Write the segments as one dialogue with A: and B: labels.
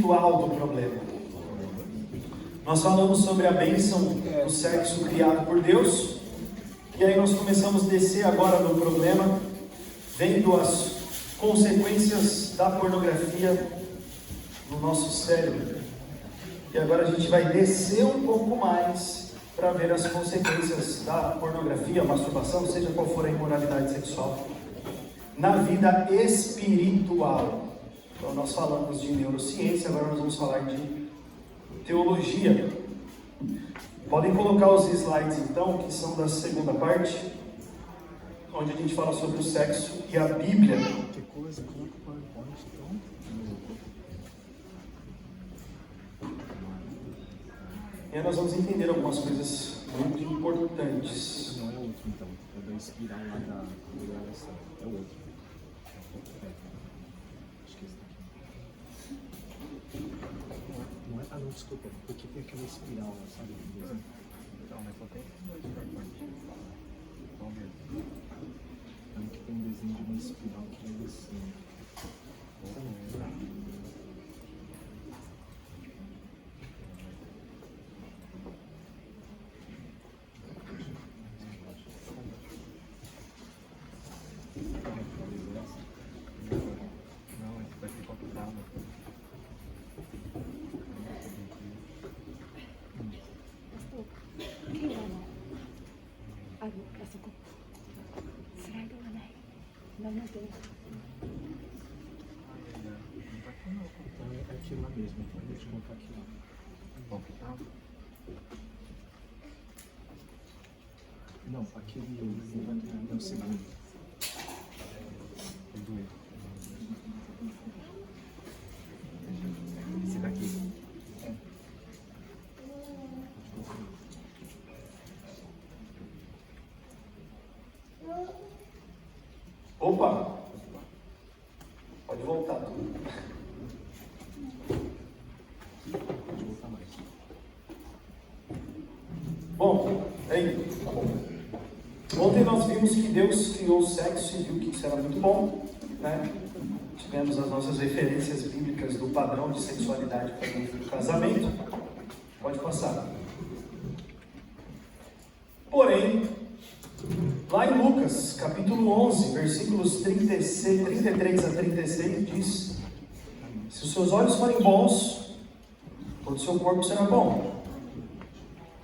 A: espiritual do problema. Nós falamos sobre a bênção do sexo criado por Deus, e aí nós começamos a descer agora no problema, vendo as consequências da pornografia no nosso cérebro. E agora a gente vai descer um pouco mais para ver as consequências da pornografia, masturbação, seja qual for a imoralidade sexual, na vida espiritual. Então nós falamos de neurociência, agora nós vamos falar de teologia. Podem colocar os slides então, que são da segunda parte, onde a gente fala sobre o sexo e a Bíblia.
B: Que coisa, coloca o PowerPoint então.
A: E aí nós vamos entender algumas coisas muito importantes.
B: Não é outro então, é da espiral lá da relação, é o outro. Acho que esse daqui. Não é, não, desculpa, porque tem aquela espiral lá, sabe? Então, mas só tem dois PowerPoint. Vamos ver. Então aqui tem um desenho de uma espiral que é assim. É aquilo lá mesmo, então deixa eu colocar aqui lá. Bom, não, aquele é o segundo. O do erro. Esse daqui.
A: Opa! Pode voltar. Bom, aí, tá bom. Ontem nós vimos que Deus criou o sexo e viu que isso era muito bom, né? Tivemos as nossas referências bíblicas do padrão de sexualidade para dentro do casamento. Pode passar. Porém, lá em Lucas, capítulo 11, versículos 33 a 36, diz: se os seus olhos forem bons, todo o seu corpo será bom.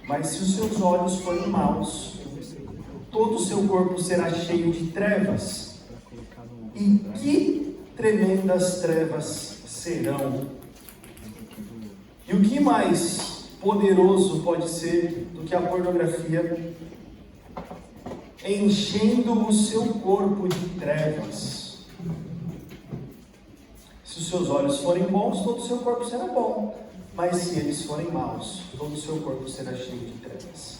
A: Mas se os seus olhos forem maus, todo o seu corpo será cheio de trevas. E que tremendas trevas serão! E o que mais poderoso pode ser do que a pornografia enchendo o seu corpo de trevas? Se os seus olhos forem bons, todo o seu corpo será bom. Mas se eles forem maus, todo o seu corpo será cheio de trevas.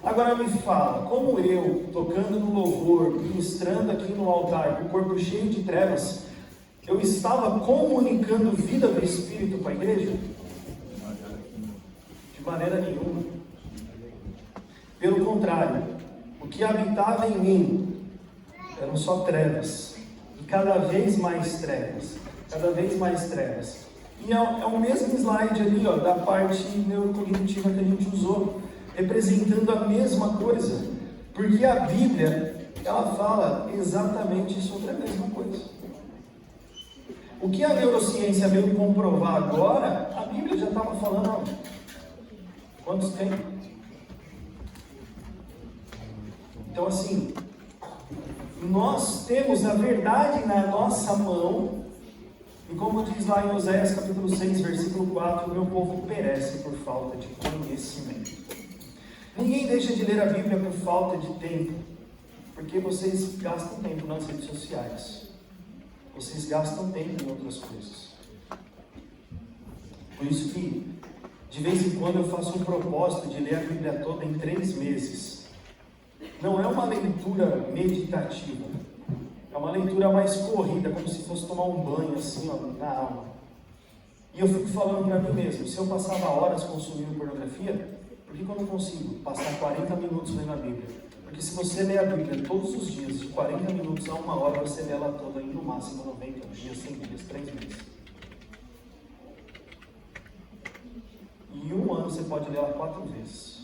A: Agora me fala, como eu, tocando no louvor, ministrando aqui no altar, com o corpo cheio de trevas, eu estava comunicando vida do Espírito para a igreja? De maneira nenhuma. Pelo contrário, o que habitava em mim eram só trevas, e cada vez mais trevas, cada vez mais trevas. E é o mesmo slide ali, ó, da parte neurocognitiva que a gente usou, representando a mesma coisa, porque a Bíblia, ela fala exatamente sobre a mesma coisa. O que a neurociência veio comprovar agora, a Bíblia já estava falando há quantos tem? Então assim, nós temos a verdade na nossa mão, e como diz lá em Oséias capítulo 6, versículo 4, o meu povo perece por falta de conhecimento. Ninguém deixa de ler a Bíblia por falta de tempo, porque vocês gastam tempo nas redes sociais, vocês gastam tempo em outras coisas. Por isso que, de vez em quando, eu faço um propósito de ler a Bíblia toda em 3 meses. Não é uma leitura meditativa, é uma leitura mais corrida, como se fosse tomar um banho assim, ó, na alma. E eu fico falando para mim mesmo, se eu passava horas consumindo pornografia, por que eu não consigo passar 40 minutos lendo a Bíblia? Porque se você lê a Bíblia todos os dias, de 40 minutos a 1 hora, você lê ela toda em no máximo 90 dias, 100 dias, 3 meses. você pode ler ela 4 vezes.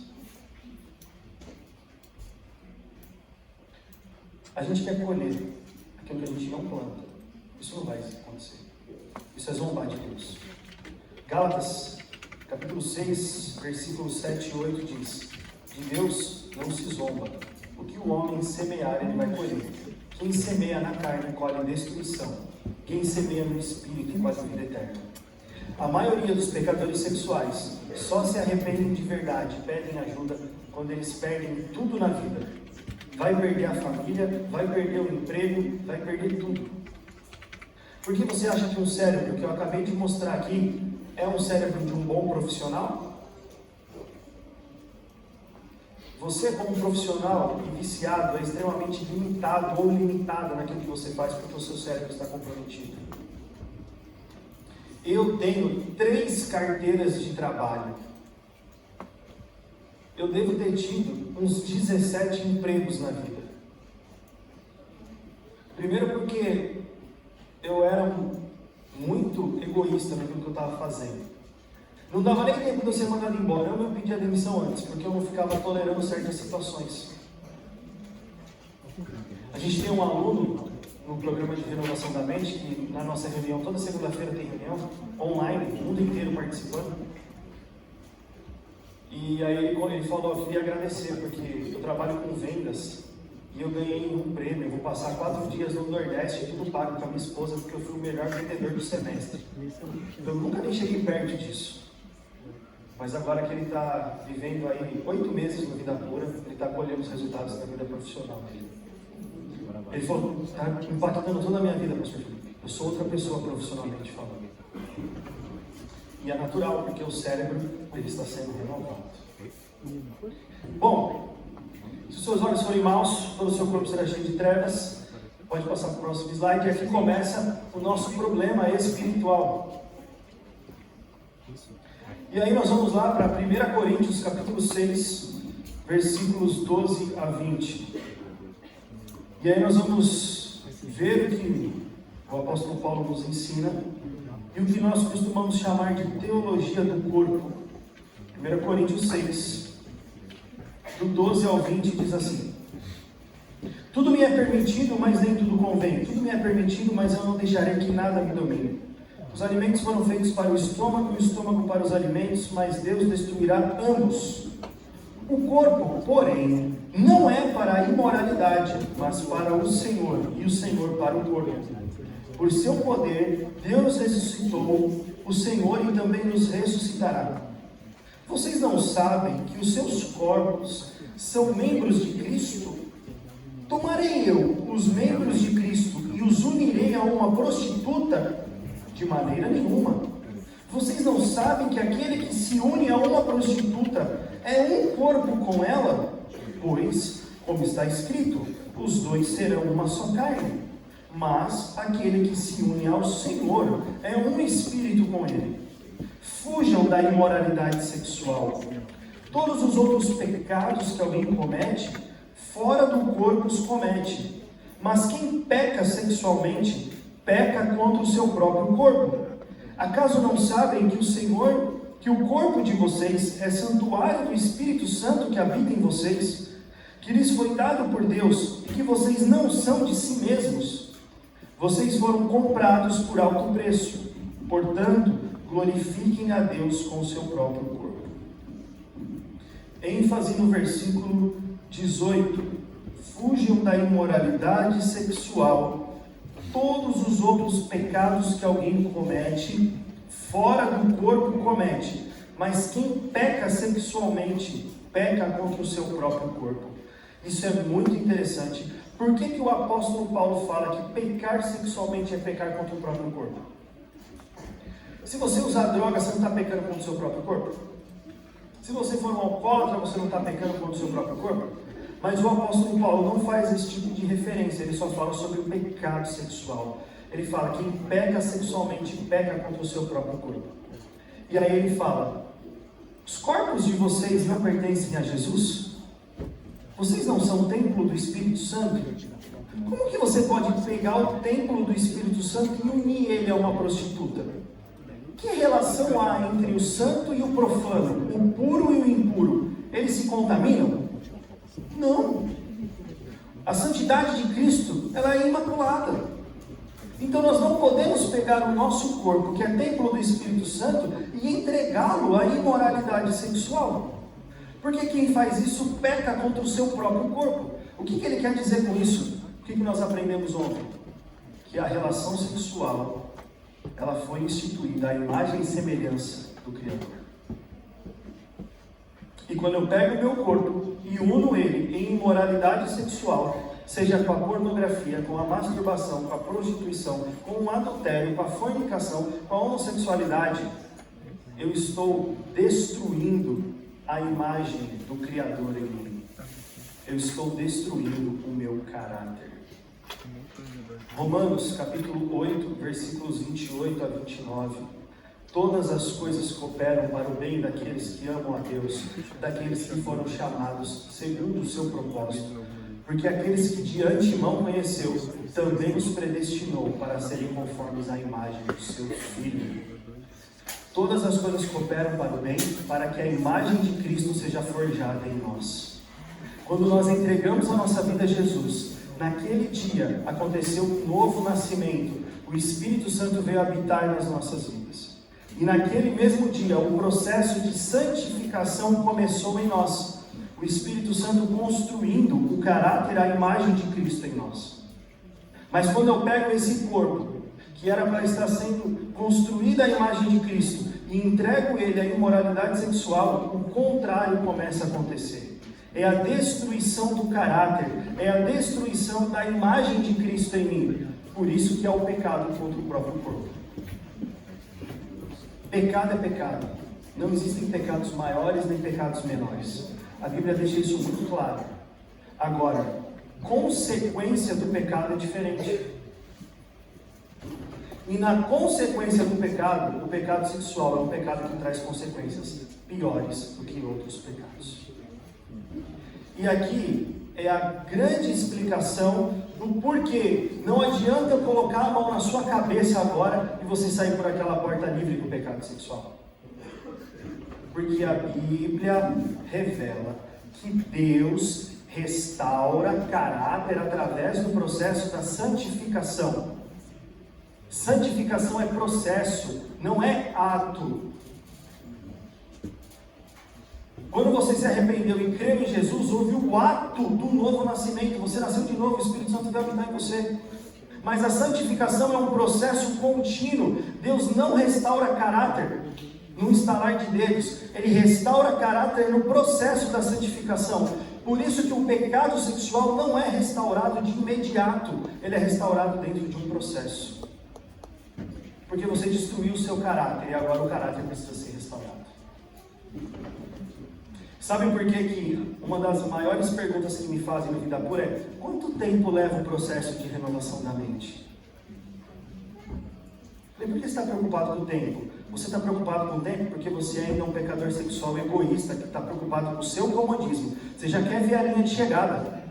A: A gente quer colher aquilo que a gente não planta. Isso não vai acontecer. Isso é zombar de Deus. Gálatas, capítulo 6, versículos 7 e 8 diz: de Deus não se zomba. O que o homem semear, ele vai colher. Quem semeia na carne, colhe destruição. Quem semeia no Espírito, colhe vida eterna. A maioria dos pecadores sexuais só se arrependem de verdade, pedem ajuda, quando eles perdem tudo na vida. Vai perder a família, vai perder o emprego, vai perder tudo. Por que você acha que um cérebro que eu acabei de mostrar aqui é um cérebro de um bom profissional? Você, como profissional e viciado, é extremamente limitado ou limitada naquilo que você faz porque o seu cérebro está comprometido. Eu tenho 3 carteiras de trabalho. Eu devo ter tido uns 17 empregos na vida. Primeiro porque eu era muito egoísta naquilo que eu estava fazendo. Não dava nem tempo de eu ser mandado embora, eu pedi a demissão antes, porque eu não ficava tolerando certas situações. A gente tem um aluno no programa de renovação da mente, que na nossa reunião, toda segunda-feira tem reunião, online, o mundo inteiro participando. E aí ele falou: eu queria agradecer, porque eu trabalho com vendas, e eu ganhei um prêmio, eu vou passar 4 dias no Nordeste, tudo pago com a minha esposa, porque eu fui o melhor vendedor do semestre. Eu nunca nem cheguei perto disso. Mas agora que ele está vivendo aí 8 meses na vida pura, ele está colhendo os resultados da vida profissional dele. Ele falou: está impactando toda a minha vida, pastor Felipe. Eu sou outra pessoa profissionalmente falando. E é natural, porque o cérebro ele está sendo renovado. Bom, se os seus olhos forem maus, todo o seu corpo será cheio de trevas. Pode passar para o próximo slide. E aqui começa o nosso problema espiritual. E aí nós vamos lá para 1 Coríntios, capítulo 6, versículos 12 a 20. E aí nós vamos ver o que o apóstolo Paulo nos ensina e o que nós costumamos chamar de teologia do corpo. 1 Coríntios 6, do 12 ao 20, diz assim: tudo me é permitido, mas nem tudo convém. Tudo me é permitido, mas eu não deixarei que nada me domine. Os alimentos foram feitos para o estômago e o estômago para os alimentos, mas Deus destruirá ambos. O corpo, porém, não é para a imoralidade, mas para o Senhor, e o Senhor para o corpo. Por seu poder, Deus ressuscitou o Senhor e também nos ressuscitará. Vocês não sabem que os seus corpos são membros de Cristo? Tomarei eu os membros de Cristo e os unirei a uma prostituta? De maneira nenhuma. Vocês não sabem que aquele que se une a uma prostituta é um corpo com ela? Pois, como está escrito, os dois serão uma só carne. Mas aquele que se une ao Senhor é um espírito com ele. Fujam da imoralidade sexual. Todos os outros pecados que alguém comete, fora do corpo os comete. Mas quem peca sexualmente, peca contra o seu próprio corpo. Acaso não sabem que o corpo de vocês é santuário do Espírito Santo que habita em vocês, que lhes foi dado por Deus e que vocês não são de si mesmos? Vocês foram comprados por alto preço. Portanto, glorifiquem a Deus com o seu próprio corpo. ênfase no versículo 18. Fujam da imoralidade sexual. Todos os outros pecados que alguém comete, fora do corpo comete. Mas quem peca sexualmente, peca contra o seu próprio corpo. Isso é muito interessante. Por que o apóstolo Paulo fala que pecar sexualmente é pecar contra o próprio corpo? Se você usar droga, você não está pecando contra o seu próprio corpo? Se você for um alcoólatra, você não está pecando contra o seu próprio corpo? Mas o apóstolo Paulo não faz esse tipo de referência, ele só fala sobre o pecado sexual. Ele fala que quem peca sexualmente peca contra o seu próprio corpo. E aí ele fala: os corpos de vocês não pertencem a Jesus? Vocês não são o templo do Espírito Santo? Como que você pode pegar o templo do Espírito Santo e unir ele a uma prostituta? Que relação há entre o santo e o profano, o puro e o impuro? Eles se contaminam? Não. A santidade de Cristo, ela é imaculada. Então nós não podemos pegar o nosso corpo, que é templo do Espírito Santo, e entregá-lo à imoralidade sexual. Porque quem faz isso peca contra o seu próprio corpo. O que ele quer dizer com isso? O que nós aprendemos ontem? Que a relação sexual, ela foi instituída à imagem e semelhança do Criador. E quando eu pego o meu corpo e uno ele em imoralidade sexual, seja com a pornografia, com a masturbação, com a prostituição, com o adultério, com a fornicação, com a homossexualidade, eu estou destruindo a imagem do Criador em mim. Eu estou destruindo o meu caráter. Romanos capítulo 8, versículos 28 a 29. Todas as coisas cooperam para o bem daqueles que amam a Deus, daqueles que foram chamados segundo o seu propósito. Porque aqueles que de antemão conheceu, também os predestinou para serem conformes à imagem do seu Filho. Todas as coisas cooperam para o bem, para que a imagem de Cristo seja forjada em nós. Quando nós entregamos a nossa vida a Jesus, naquele dia aconteceu um novo nascimento. O Espírito Santo veio habitar nas nossas vidas. E naquele mesmo dia, o processo de santificação começou em nós. O Espírito Santo construindo o caráter, a imagem de Cristo em nós. Mas quando eu pego esse corpo, que era para estar sendo construída a imagem de Cristo, e entrego ele à imoralidade sexual, o contrário começa a acontecer. É a destruição do caráter, é a destruição da imagem de Cristo em mim. Por isso que é o pecado contra o próprio corpo. Pecado é pecado. Não existem pecados maiores nem pecados menores. A Bíblia deixa isso muito claro. Agora, consequência do pecado é diferente. E na consequência do pecado, o pecado sexual é um pecado que traz consequências piores do que outros pecados. E aqui é a grande explicação do porquê. Não adianta eu colocar a mão na sua cabeça agora e você sair por aquela porta livre do pecado sexual. Porque a Bíblia revela que Deus restaura caráter através do processo da santificação. Santificação é processo, não é ato. Quando você se arrependeu e creu em Jesus, houve o ato do novo nascimento. Você nasceu de novo, o Espírito Santo vai habitar em você. Mas a santificação é um processo contínuo. Deus não restaura caráter no estalar de dedos. Ele restaura caráter no processo da santificação. Por isso que o pecado sexual não é restaurado de imediato. Ele é restaurado dentro de um processo. Porque você destruiu o seu caráter e agora o caráter precisa ser restaurado. Sabem por que uma das maiores perguntas que me fazem no Vida Pura é: quanto tempo leva o processo de renovação da mente? Por que você está preocupado com o tempo? Você está preocupado com o tempo porque você ainda é um pecador sexual egoísta que está preocupado com o seu comodismo. Você já quer ver a linha de chegada.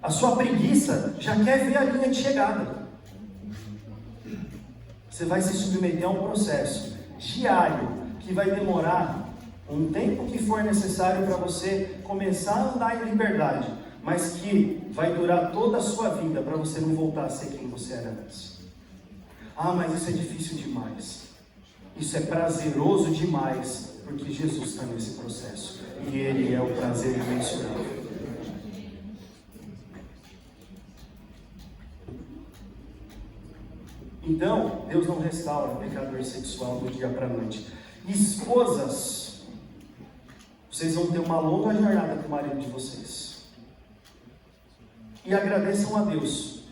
A: A sua preguiça já quer ver a linha de chegada. Você vai se submeter a um processo diário que vai demorar um tempo que for necessário para você começar a andar em liberdade, mas que vai durar toda a sua vida para você não voltar a ser quem você era antes. Ah, mas isso é difícil demais. Isso é prazeroso demais, porque Jesus está nesse processo e Ele é o prazer imensurável. Então, Deus não restaura o pecador sexual do dia para a noite. Esposas, vocês vão ter uma longa jornada com o marido de vocês. E agradeçam a Deus,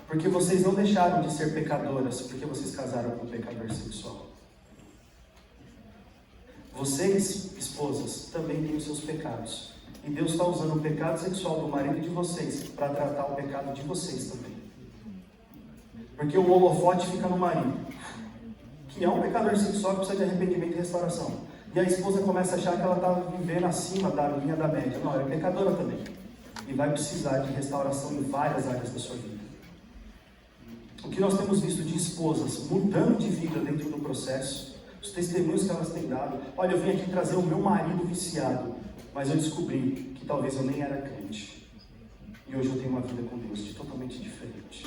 A: porque vocês não deixaram de ser pecadoras, porque vocês casaram com um pecador sexual. Vocês, esposas, também têm os seus pecados. E Deus está usando o pecado sexual do marido de vocês para tratar o pecado de vocês também. Porque o holofote fica no marido, que é um pecador sexual que precisa de arrependimento e restauração. E a esposa começa a achar que ela está vivendo acima da linha da média. Não, ela é pecadora também. E vai precisar de restauração em várias áreas da sua vida. o que nós temos visto de esposas mudando de vida dentro do processo, os testemunhos que elas têm dado. Olha, eu vim aqui trazer o meu marido viciado, mas eu descobri que talvez eu nem era crente. E hoje eu tenho uma vida com Deus totalmente diferente.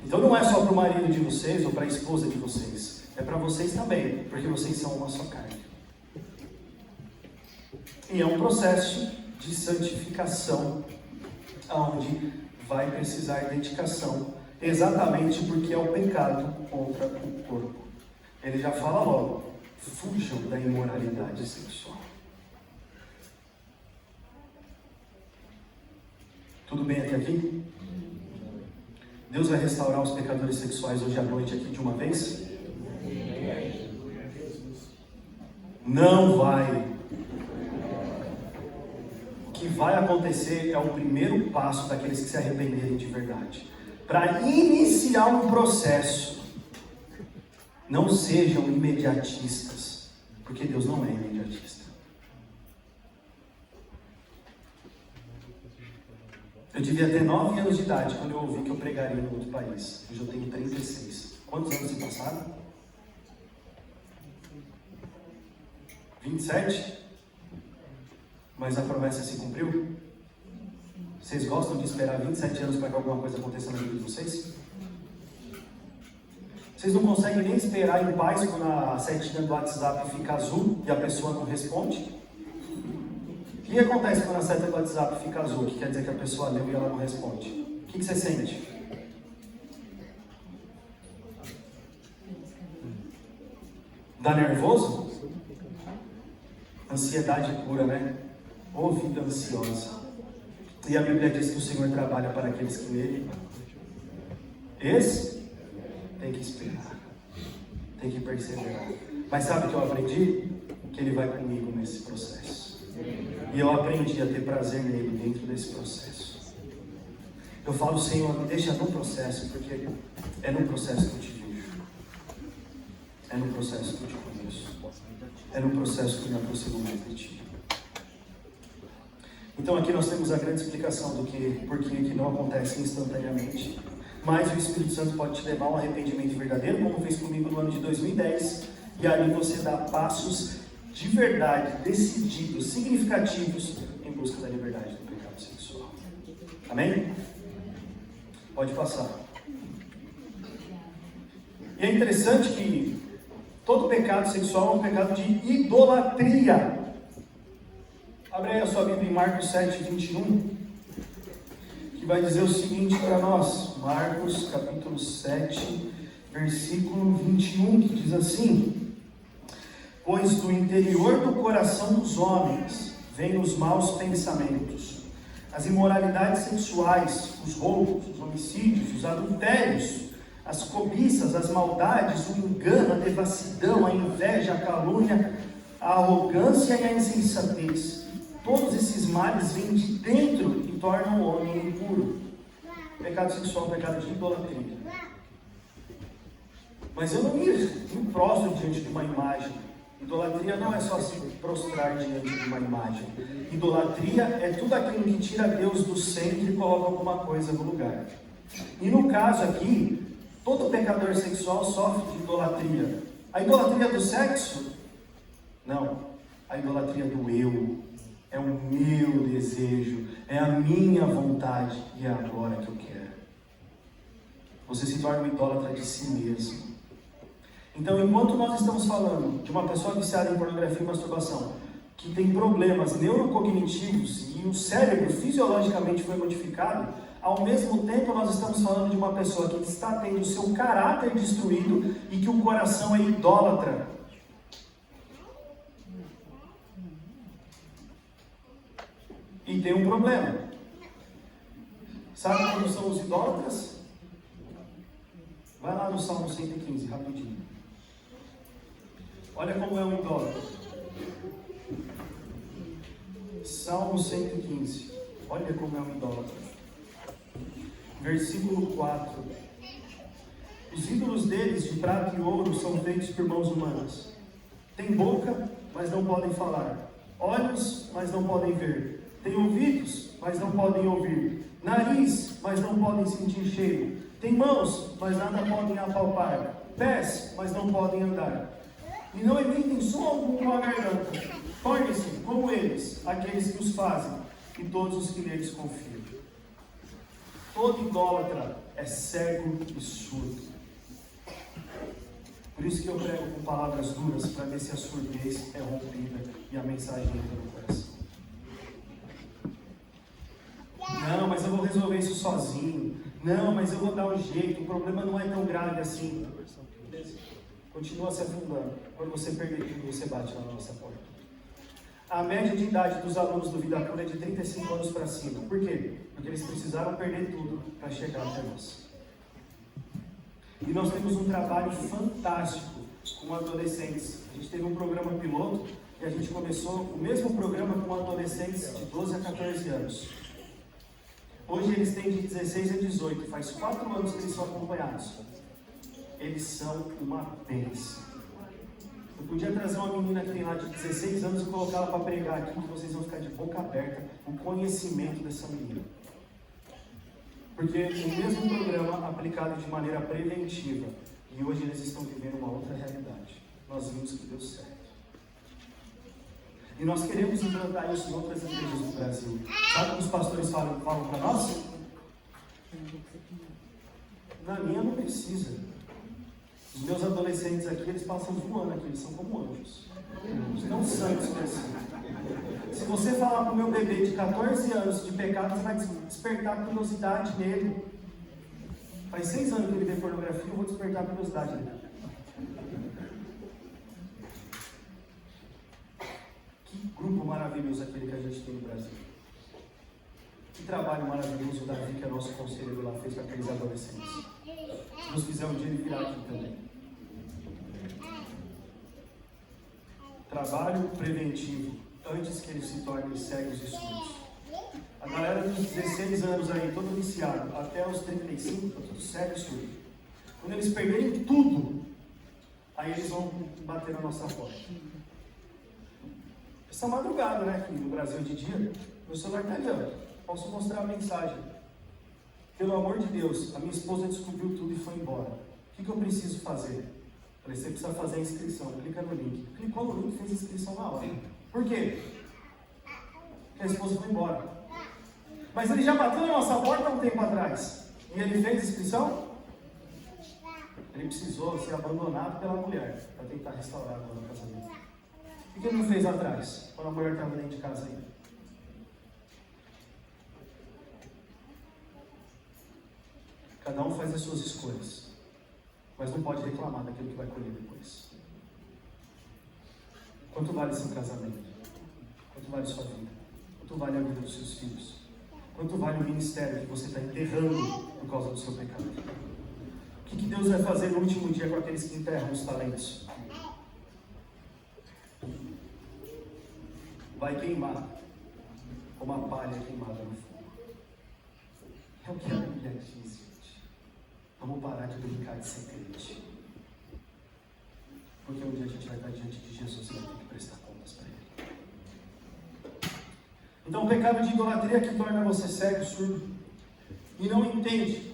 A: Então não é só para o marido de vocês ou para a esposa de vocês. É para vocês também, porque vocês são uma só carne. E é um processo de santificação, onde vai precisar dedicação, exatamente porque é o pecado contra o corpo. Ele já fala logo, fujam da imoralidade sexual. Tudo bem até aqui? Deus vai restaurar os pecadores sexuais hoje à noite aqui de uma vez? Não vai. O que vai acontecer é o primeiro passo daqueles que se arrependerem de verdade. Para iniciar um processo, não sejam imediatistas, porque Deus não é imediatista. Eu devia ter 9 anos de idade quando eu ouvi que eu pregaria em outro país. Hoje eu tenho 36. Quantos anos se passaram? 27? Mas a promessa se cumpriu? Vocês gostam de esperar 27 anos para que alguma coisa aconteça na vida de vocês? Vocês não conseguem nem esperar em paz quando a setinha do WhatsApp fica azul e a pessoa não responde? O que acontece quando a seta do WhatsApp fica azul, que quer dizer que a pessoa leu e ela não responde? O que você sente? Dá nervoso? Ansiedade pura, né? Ou vida ansiosa. E a Bíblia diz que o Senhor trabalha para aqueles que nele. Esse tem que esperar, tem que perseverar. Mas sabe o que eu aprendi? Que Ele vai comigo nesse processo. E eu aprendi a ter prazer nele dentro desse processo. Eu falo, Senhor, me deixa no processo, porque é no processo que eu te vejo. É no processo que eu te conheço. É no processo que eu me aproximo mais de ti. Então aqui nós temos a grande explicação do porquê que não acontece instantaneamente. Mas o Espírito Santo pode te levar a um arrependimento verdadeiro, como fez comigo no ano de 2010. E ali você dá passos de verdade, decididos, significativos, em busca da liberdade do pecado sexual. Amém? Pode passar. E é interessante que todo pecado sexual é um pecado de idolatria. Abre aí a sua Bíblia em Marcos 7, 21, que vai dizer o seguinte para nós. Marcos capítulo 7, versículo 21, que diz assim: pois do interior do coração dos homens vêm os maus pensamentos, as imoralidades sexuais, os roubos, os homicídios, os adultérios, as cobiças, as maldades, o engano, a devassidão, a inveja, a calúnia, a arrogância e a insensatez. Todos esses males vêm de dentro e tornam o homem impuro. Pecado sexual é um pecado de idolatria. Mas eu não me prostro diante de uma imagem. Idolatria não é só se prostrar diante de uma imagem. Idolatria é tudo aquilo que tira Deus do centro e coloca alguma coisa no lugar. E no caso aqui, todo pecador sexual sofre de idolatria. A idolatria do sexo? Não. A idolatria do eu. É o meu desejo. É a minha vontade. E é agora que eu quero. Você se torna um idólatra de si mesmo. Então, enquanto nós estamos falando de uma pessoa viciada em pornografia e masturbação, que tem problemas neurocognitivos e o cérebro fisiologicamente foi modificado, ao mesmo tempo nós estamos falando de uma pessoa que está tendo o seu caráter destruído e que o coração é idólatra. E tem um problema. Sabe quem são os idólatras? Vai lá no Salmo 115, rapidinho. Olha como é um idólatra. Salmo 115. Olha como é um idólatra. Versículo 4. Os ídolos deles de prata e ouro são feitos por mãos humanas. Têm boca, mas não podem falar. Olhos, mas não podem ver. Têm ouvidos, mas não podem ouvir. nariz, mas não podem sentir cheiro, têm mãos, mas nada podem apalpar, pés, mas não podem andar, e não emitem som algum com a garganta. Tornem-se como eles, aqueles que os fazem, e todos os que neles confiam. Todo idólatra é cego e surdo. Por isso que eu prego com palavras duras, para ver se a surdez é rompida e a mensagem entra no coração. Não, mas eu vou resolver isso sozinho. Não, mas eu vou dar um jeito. O problema não é tão grave assim. Continua se afundando. Quando você perder tudo, você bate na nossa porta. A média de idade dos alunos do Vida Pura é de 35 anos para cima. Por quê? Porque eles precisaram perder tudo para chegar até nós. E nós temos um trabalho fantástico com adolescentes. A gente teve um programa piloto e a gente começou o mesmo programa com adolescentes de 12 a 14 anos. Hoje eles têm de 16 a 18, faz 4 anos que eles são acompanhados. Eles são uma bênção. Eu podia trazer uma menina que tem lá de 16 anos e colocar ela para pregar aqui, que vocês vão ficar de boca aberta com o conhecimento dessa menina. Porque o mesmo programa aplicado de maneira preventiva, e hoje eles estão vivendo uma outra realidade. Nós vimos que deu certo. E nós queremos implantar isso em outras igrejas do Brasil. Sabe o que os pastores falam para nós? Na minha não precisa. Os meus adolescentes aqui, eles passam voando aqui, eles são como anjos. Eles não santos assim. Se você falar para o meu bebê de 14 anos de pecado, você vai despertar curiosidade nele. Faz 6 anos que ele vê pornografia, eu vou despertar curiosidade nele. Que grupo maravilhoso aquele que a gente tem no Brasil. Que trabalho maravilhoso o Davi, que é nosso conselheiro lá, fez com aqueles adolescentes. Se Deus quiser um dia ele virá aqui também. Trabalho preventivo, antes que eles se tornem cegos e surdos. A galera dos 16 anos aí, todo viciado, até os 35, tá tudo cego e surdo. Quando eles perderem tudo, aí eles vão bater na nossa porta. Essa madrugada, né, aqui no Brasil de dia, meu celular está ali, ó. Posso mostrar a mensagem. Pelo amor de Deus, a minha esposa descobriu tudo e foi embora. O que eu preciso fazer? Falei, você precisa fazer a inscrição. Clica no link. Clicou no link e fez a inscrição na hora. Por quê? Porque a esposa foi embora. Mas ele já bateu na nossa porta há um tempo atrás. E ele fez a inscrição? Ele precisou ser abandonado pela mulher para tentar restaurar agora o casamento. O que ele não fez atrás? Quando a mulher estava dentro de casa ainda? Cada um faz as suas escolhas, mas não pode reclamar daquilo que vai colher depois. Quanto vale seu casamento? Quanto vale sua vida? Quanto vale a vida dos seus filhos? Quanto vale o ministério que você está enterrando por causa do seu pecado? O que Deus vai fazer no último dia com aqueles que enterram os talentos? Vai queimar como a palha queimada no fogo. É o que a Bíblia diz. Vamos parar de brincar de ser crente. Porque um dia a gente vai estar diante de Jesus e vai ter que prestar contas para Ele. Então o pecado de idolatria que torna você cego, surdo, e não entende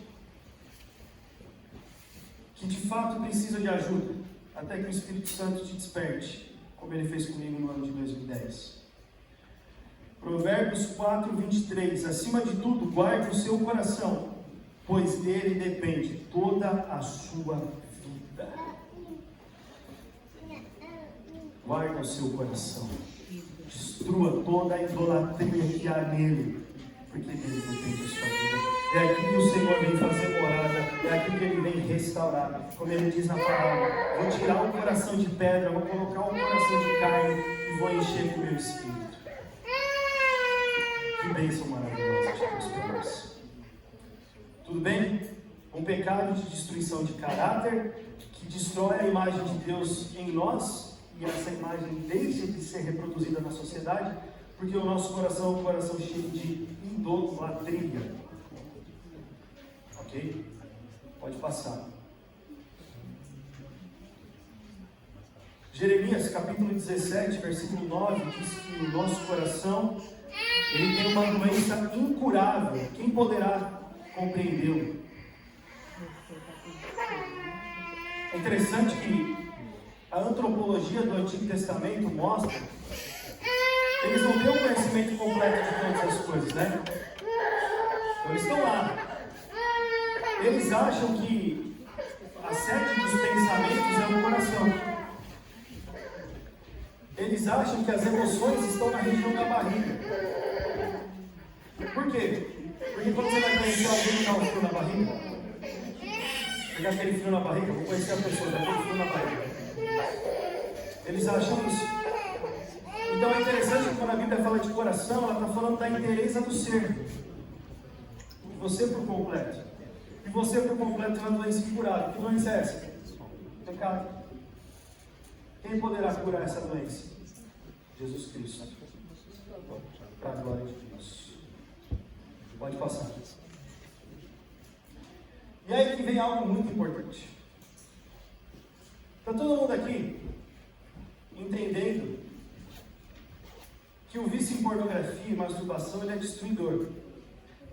A: que de fato precisa de ajuda, até que o Espírito Santo te desperte, como Ele fez comigo no ano de 2010. Provérbios 4, 23. Acima de tudo, guarde o seu coração, pois dele depende toda a sua vida. Guarde o seu coração. Destrua toda a idolatria que há nele, porque dele depende a sua vida. É aqui que o Senhor vem fazer morada, é aqui que Ele vem restaurar. Como Ele diz na palavra, vou tirar o coração de pedra, vou colocar o coração de carne e vou encher com o meu Espírito. Que bênção maravilhosa de Deus para nós. Tudo bem? Um pecado de destruição de caráter, que destrói a imagem de Deus em nós, e essa imagem deixa de ser reproduzida na sociedade, porque o nosso coração é um coração cheio de idolatria. Ok? Pode passar. Jeremias capítulo 17, versículo 9, diz que o nosso coração Ele tem uma doença incurável. Quem poderá compreendê-lo? É interessante que a antropologia do Antigo Testamento mostra que eles não têm o conhecimento completo de todas as coisas, né? Então eles estão lá. Eles acham que a sede dos pensamentos é o coração. Eles acham que as emoções estão na região da barriga. Por quê? Porque quando você vai conhecer alguém que dá um frio na barriga, pegar aquele frio na barriga, vou conhecer a pessoa, dá aquele frio na barriga. Eles acham isso. Então é interessante que quando a Bíblia fala de coração, ela está falando da inteireza do ser. De você por completo. E você por completo é uma doença incurável. Que doença é essa? Pecado. Quem poderá curar essa doença? Jesus Cristo. Para a glória de Deus. Pode passar. E aí que vem algo muito importante. Está todo mundo aqui entendendo que o vício em pornografia e masturbação ele é destruidor.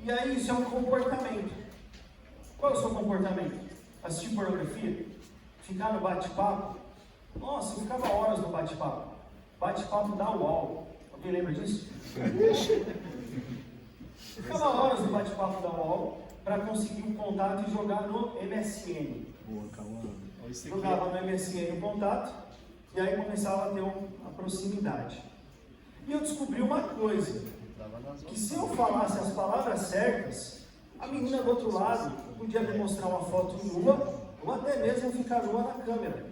A: E aí isso é um comportamento. Qual é o seu comportamento? Assistir pornografia? Ficar no bate-papo? Nossa, eu ficava horas no bate-papo. Bate-papo da UOL. Alguém lembra disso? Eu ficava horas no bate-papo da UOL para conseguir um contato e jogar no MSN.
B: Boa, Cauã.
A: Jogava no MSN o contato e aí começava a ter uma proximidade. E eu descobri uma coisa, que se eu falasse as palavras certas, a menina do outro lado podia me mostrar uma foto nua ou até mesmo ficar nua na câmera,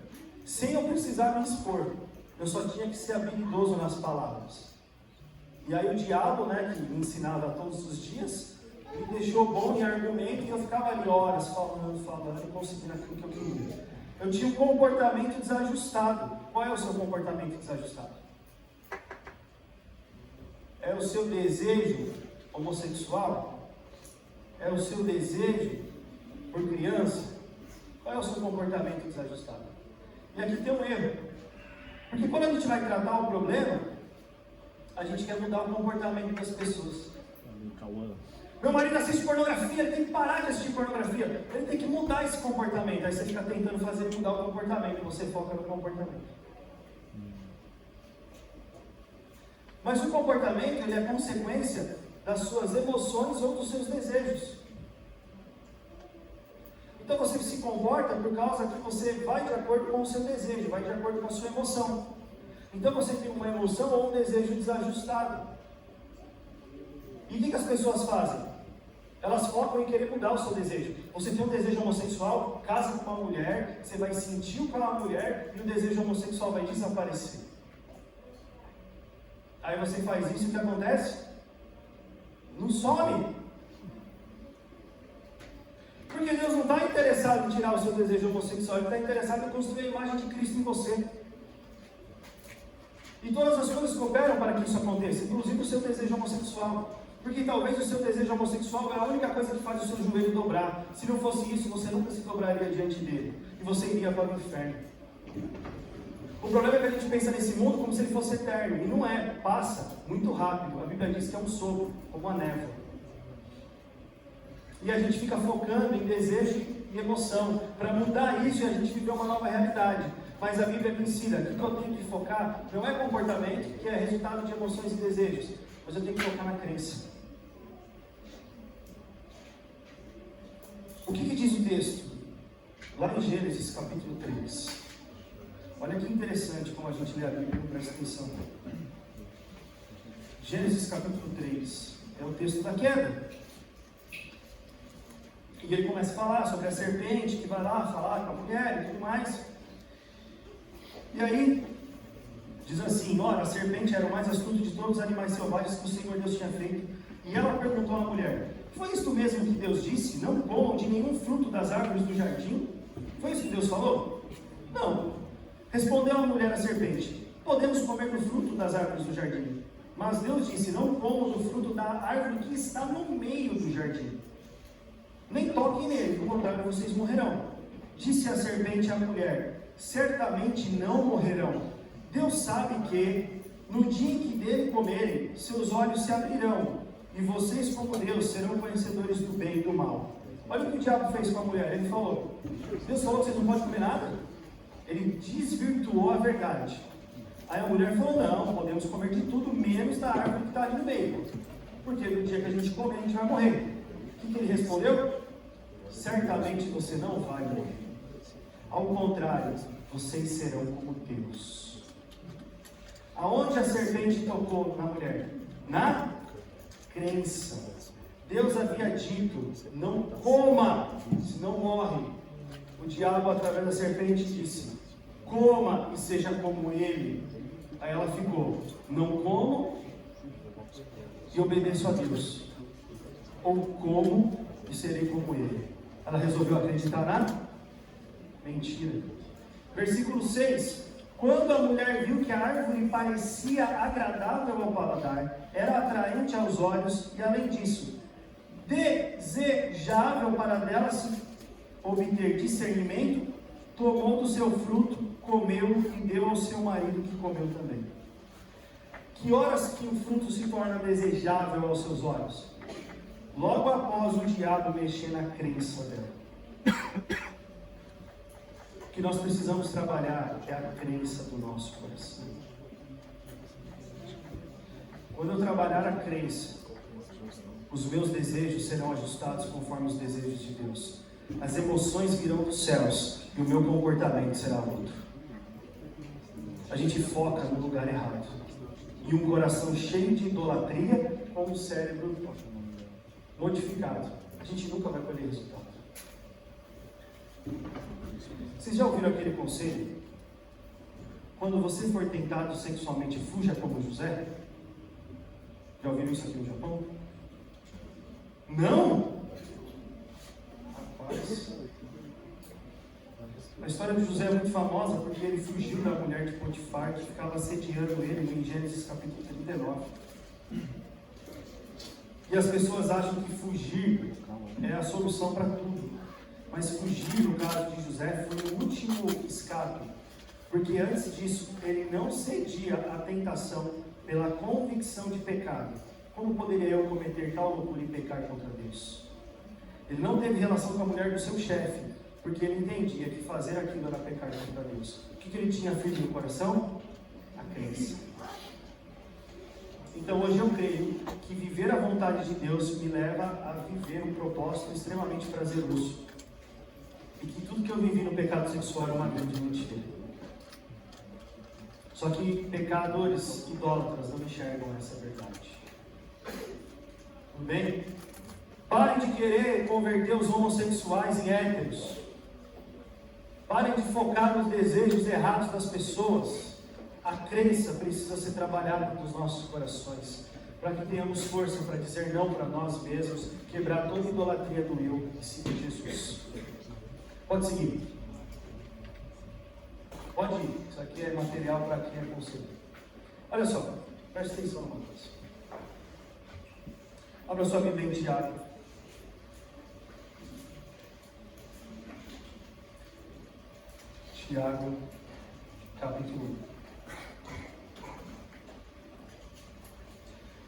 A: sem eu precisar me expor. Eu só tinha que ser habilidoso nas palavras. E aí o diabo, né, que me ensinava todos os dias, me deixou bom em argumento e eu ficava ali horas falando e conseguindo aquilo que eu queria. Eu tinha um comportamento desajustado. Qual é o seu comportamento desajustado? É o seu desejo homossexual? É o seu desejo por criança? Qual é o seu comportamento desajustado? E aqui tem um erro. Porque quando a gente vai tratar o problema, a gente quer mudar o comportamento das pessoas. Meu marido assiste pornografia, ele tem que parar de assistir pornografia. Ele tem que mudar esse comportamento. Aí você fica tentando fazer mudar o comportamento, você foca no comportamento. Mas o comportamento, ele é consequência das suas emoções ou dos seus desejos. Então você se comporta por causa que você vai de acordo com o seu desejo, vai de acordo com a sua emoção. Então você tem uma emoção ou um desejo desajustado. E o que as pessoas fazem? Elas focam em querer mudar o seu desejo. Você tem um desejo homossexual, casa com uma mulher, você vai sentir aquela mulher e o desejo homossexual vai desaparecer. Aí você faz isso e o que acontece? Não some. Porque Deus não está interessado em tirar o seu desejo homossexual, Ele está interessado em construir a imagem de Cristo em você. E todas as coisas cooperam para que isso aconteça, inclusive o seu desejo homossexual. Porque talvez o seu desejo homossexual é a única coisa que faz o seu joelho dobrar. Se não fosse isso, você nunca se dobraria diante dele. E você iria para o inferno. O problema é que a gente pensa nesse mundo como se ele fosse eterno. E não é. Passa muito rápido. A Bíblia diz que é um sopro, como a névoa. E a gente fica focando em desejo e emoção. Para mudar isso, a gente viver uma nova realidade. Mas a Bíblia me ensina que eu tenho que focar não é comportamento, que é resultado de emoções e desejos. Mas eu tenho que focar na crença. O que diz o texto? Lá em Gênesis capítulo 3. Olha que interessante como a gente lê a Bíblia, presta atenção. Gênesis capítulo 3. É o texto da queda. E ele começa a falar sobre a serpente que vai lá falar com a mulher e tudo mais. E aí, diz assim: ora, a serpente era o mais astuto de todos os animais selvagens que o Senhor Deus tinha feito. E ela perguntou à mulher: foi isto mesmo que Deus disse? Não comam de nenhum fruto das árvores do jardim? Foi isso que Deus falou? Não. Respondeu a mulher à serpente: podemos comer do fruto das árvores do jardim. Mas Deus disse: não comam do fruto da árvore que está no meio do jardim. Nem toquem nele, do contrário vocês morrerão. Disse a serpente à mulher: certamente não morrerão. Deus sabe que No dia em que dele comerem, seus olhos se abrirão, e vocês, como Deus, serão conhecedores do bem e do mal. Olha o que o diabo fez com a mulher. Ele falou, Deus falou que vocês não podem comer nada. Ele desvirtuou a verdade. Aí a mulher falou, não, podemos comer de tudo, menos da árvore que está ali no meio. Porque no dia que a gente comer, a gente vai morrer. O que ele respondeu? Certamente você não vai morrer. Ao contrário, vocês serão como Deus. Aonde a serpente tocou na mulher? Na crença. Deus havia dito, não coma, senão morre. O diabo, através da serpente, disse, coma e seja como ele. Aí ela ficou, não como e obedeço a Deus. Ou como e serei como ele. Ela resolveu acreditar na mentira. Versículo 6. Quando a mulher viu que a árvore parecia agradável ao paladar, era atraente aos olhos e, além disso, desejável para dela se obter discernimento, tomou do seu fruto, comeu e deu ao seu marido, que comeu também. Que horas que um fruto se torna desejável aos seus olhos? Logo após o diabo mexer na crença dela. O que nós precisamos trabalhar é a crença do nosso coração. Quando eu trabalhar a crença, os meus desejos serão ajustados conforme os desejos de Deus. As emoções virão dos céus e o meu comportamento será outro. A gente foca no lugar errado. E um coração cheio de idolatria com um cérebro modificado. A gente nunca vai colher resultado. Vocês já ouviram aquele conselho? Quando você for tentado sexualmente, fuja como José? Já ouviram isso aqui no Japão? Não? Rapaz. A história de José é muito famosa porque ele fugiu da mulher de Potifar, que ficava assediando ele em Gênesis capítulo 39. E as pessoas acham que fugir é a solução para tudo. Mas fugir, no caso de José, foi o último escape. Porque antes disso, ele não cedia à tentação pela convicção de pecado. Como poderia eu cometer tal loucura e pecar contra Deus? Ele não teve relação com a mulher do seu chefe, porque ele entendia que fazer aquilo era pecar contra Deus. O que ele tinha firme no coração? A crença. Então hoje eu creio que viver a vontade de Deus me leva a viver um propósito extremamente prazeroso. E que tudo que eu vivi no pecado sexual era uma grande mentira. Só que pecadores idólatras não enxergam essa verdade. Tudo bem? Parem de querer converter os homossexuais em héteros. Parem de focar nos desejos errados das pessoas. A crença precisa ser trabalhada nos nossos corações, para que tenhamos força para dizer não para nós mesmos, quebrar toda a idolatria do eu e seguir Jesus. Pode seguir. Pode ir. Isso aqui é material para quem é conselho. Olha só, preste atenção numa coisa. Abra sua Bíblia em Tiago. Tiago, capítulo 1.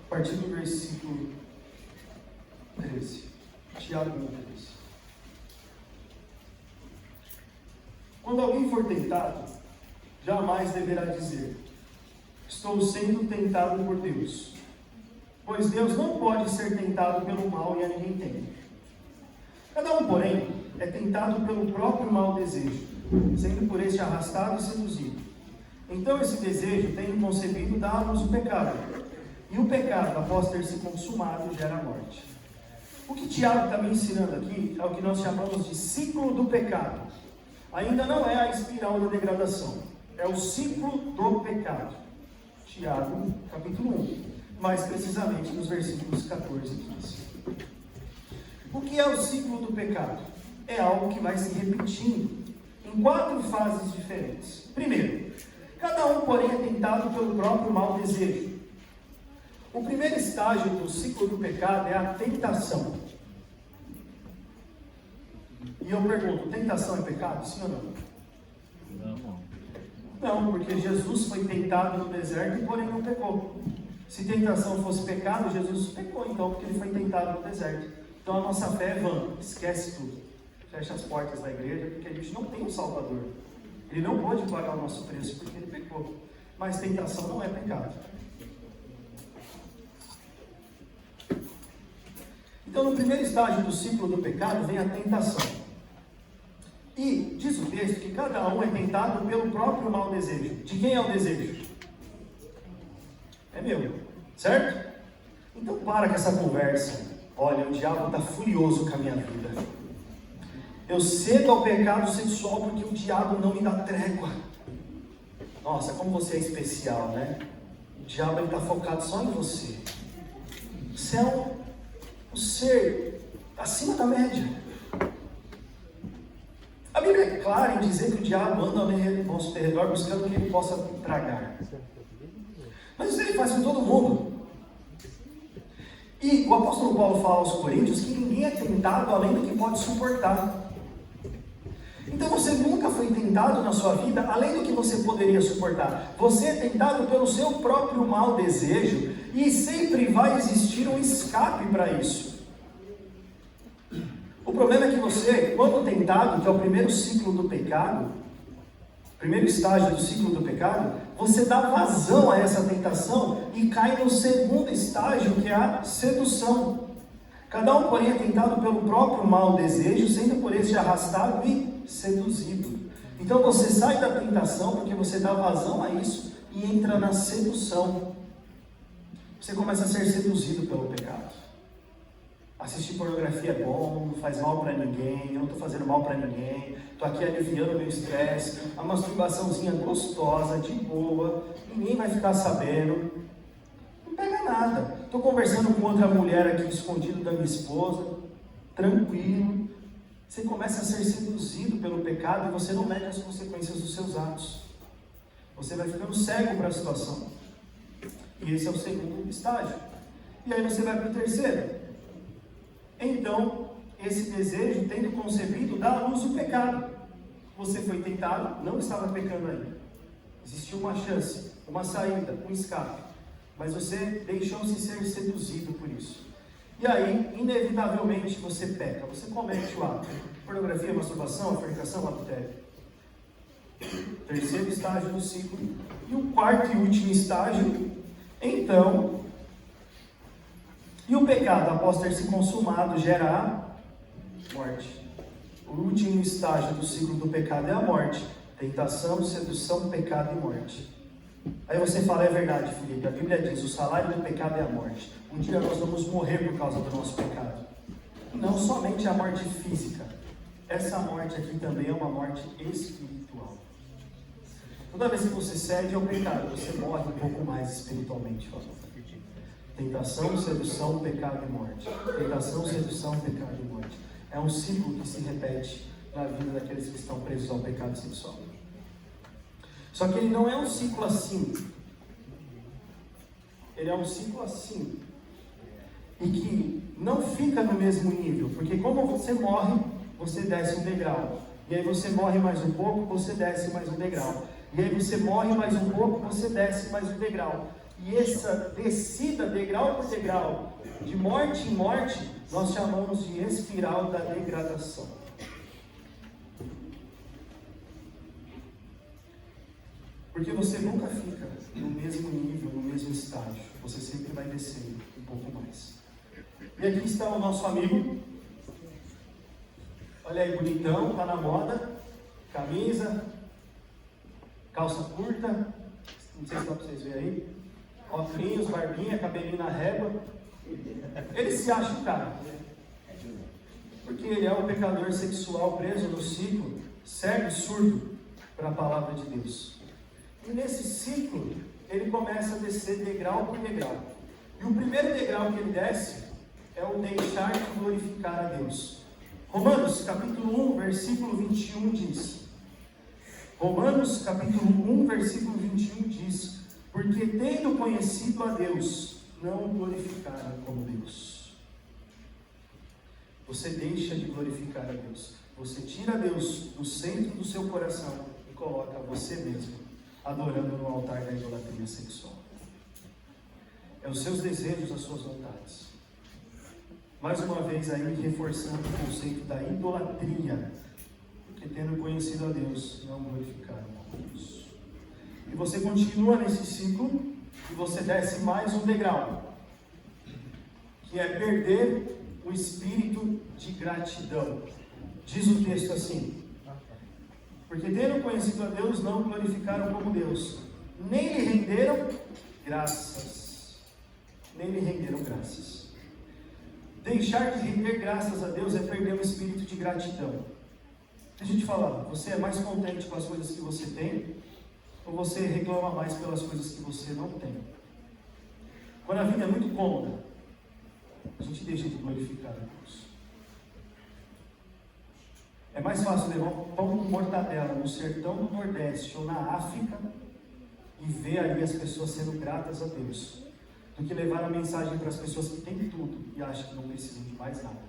A: A partir do versículo 13. Tiago 1:13. Quando alguém for tentado, jamais deverá dizer: estou sendo tentado por Deus. Pois Deus não pode ser tentado pelo mal e a ninguém tem. Cada um, porém, é tentado pelo próprio mau desejo, sendo por este arrastado e seduzido. Então esse desejo, tendo concebido, dá à luz o pecado. E o pecado, após ter se consumado, gera a morte. O que Tiago está me ensinando aqui é o que nós chamamos de ciclo do pecado. Ainda não é a espiral da degradação, é o ciclo do pecado. Tiago, capítulo 1, mais precisamente nos versículos 14 e 15. O que é o ciclo do pecado? É algo que vai se repetindo em 4 fases diferentes. Primeiro, cada um, porém, é tentado pelo próprio mau desejo. O primeiro estágio do ciclo do pecado é a tentação. E eu pergunto, tentação é pecado? Sim ou não?
B: Não.
A: Não, porque Jesus foi tentado no deserto e porém não pecou. Se tentação fosse pecado, Jesus pecou então, porque ele foi tentado no deserto. Então a nossa fé é vã, esquece tudo. Fecha as portas da igreja, porque a gente não tem um Salvador. Ele não pode pagar o nosso preço porque ele pecou. Mas tentação não é pecado. Então no primeiro estágio do ciclo do pecado vem a tentação. E diz o texto que cada um é tentado pelo próprio mau desejo. De quem é o desejo? É meu, certo? Então para com essa conversa. Olha, o diabo está furioso com a minha vida. Eu cedo ao pecado sexual porque o diabo não me dá trégua. Nossa, como você é especial, né? O diabo está focado só em você. Você é um ser acima da média. A Bíblia é clara em dizer que o diabo anda ao nosso redor buscando que ele possa tragar. Mas isso ele faz com todo mundo. E o apóstolo Paulo fala aos Coríntios que ninguém é tentado além do que pode suportar. Então você nunca foi tentado na sua vida além do que você poderia suportar. Você é tentado pelo seu próprio mau desejo e sempre vai existir um escape para isso. O problema é que você, quando tentado, que é o primeiro ciclo do pecado, primeiro estágio do ciclo do pecado, você dá vazão a essa tentação e cai no segundo estágio, que é a sedução. Cada um, porém, é tentado pelo próprio mau desejo, sendo por este arrastado e seduzido. Então você sai da tentação porque você dá vazão a isso e entra na sedução. Você começa a ser seduzido pelo pecado. Assistir pornografia é bom, não faz mal para ninguém, eu não estou fazendo mal para ninguém, estou aqui aliviando o meu estresse, a masturbaçãozinha gostosa, de boa, ninguém vai ficar sabendo, não pega nada. Estou conversando com outra mulher aqui escondido da minha esposa, tranquilo. Você começa a ser seduzido pelo pecado e você não mede as consequências dos seus atos. Você vai ficando cego para a situação. E esse é o segundo estágio. E aí você vai para o terceiro. Então, esse desejo, tendo concebido, dá à luz o pecado. Você foi tentado, não estava pecando ainda. Existiu uma chance, uma saída, um escape. Mas você deixou-se ser seduzido por isso. E aí, inevitavelmente, você peca. Você comete o ato. Pornografia, masturbação, fornicação, adultério. Terceiro estágio do ciclo. E o quarto e último estágio, então... E o pecado, após ter se consumado, gera a morte. O último estágio do ciclo do pecado é a morte. Tentação, sedução, pecado e morte. Aí você fala, é verdade, Felipe, a Bíblia diz, o salário do pecado é a morte. Um dia nós vamos morrer por causa do nosso pecado. Não somente a morte física. Essa morte aqui também é uma morte espiritual. Toda vez que você cede ao pecado, você morre um pouco mais espiritualmente falando. Tentação, sedução, pecado e morte. Tentação, sedução, pecado e morte. É um ciclo que se repete na vida daqueles que estão presos ao pecado sexual. Só que ele não é um ciclo assim. Ele é um ciclo assim. E que não fica no mesmo nível. Porque como você morre, você desce um degrau. E aí você morre mais um pouco, você desce mais um degrau. E aí você morre mais um pouco, você desce mais um degrau. E essa descida, degrau por degrau, de morte em morte, nós chamamos de espiral da degradação. Porque você nunca fica no mesmo nível, no mesmo estágio. Você sempre vai descendo um pouco mais. E aqui está o nosso amigo. Olha aí, bonitão, tá na moda. Camisa, calça curta. Não sei se dá para vocês verem aí. Óculos, barbinha, cabelinho na régua. Ele se acha o cara. Porque ele é um pecador sexual preso no ciclo, cego e surdo para a palavra de Deus. E nesse ciclo, ele começa a descer degrau por degrau. E o primeiro degrau que ele desce é o deixar de glorificar a Deus. Romanos capítulo 1, versículo 21 diz. Romanos capítulo 1, versículo 21 diz: porque tendo conhecido a Deus, não o glorificaram como Deus. Você deixa de glorificar a Deus. Você tira Deus do centro do seu coração e coloca você mesmo adorando no altar da idolatria sexual. É os seus desejos, as suas vontades. Mais uma vez aí, reforçando o conceito da idolatria, porque tendo conhecido a Deus, não glorificaram a Deus. E você continua nesse ciclo, e você desce mais um degrau, que é perder o espírito de gratidão. Diz o texto assim: porque tendo conhecido a Deus, não glorificaram como Deus, nem lhe renderam graças. Nem lhe renderam graças. Deixar de render graças a Deus é perder o espírito de gratidão. Deixa eu te falar, você é mais contente com as coisas que você tem, ou você reclama mais pelas coisas que você não tem? Quando a vida é muito cômoda, a gente deixa de glorificar a Deus. É mais fácil levar um pão com mortadela no sertão do Nordeste ou na África e ver ali as pessoas sendo gratas a Deus, do que levar a mensagem para as pessoas que têm tudo e acham que não precisam de mais nada.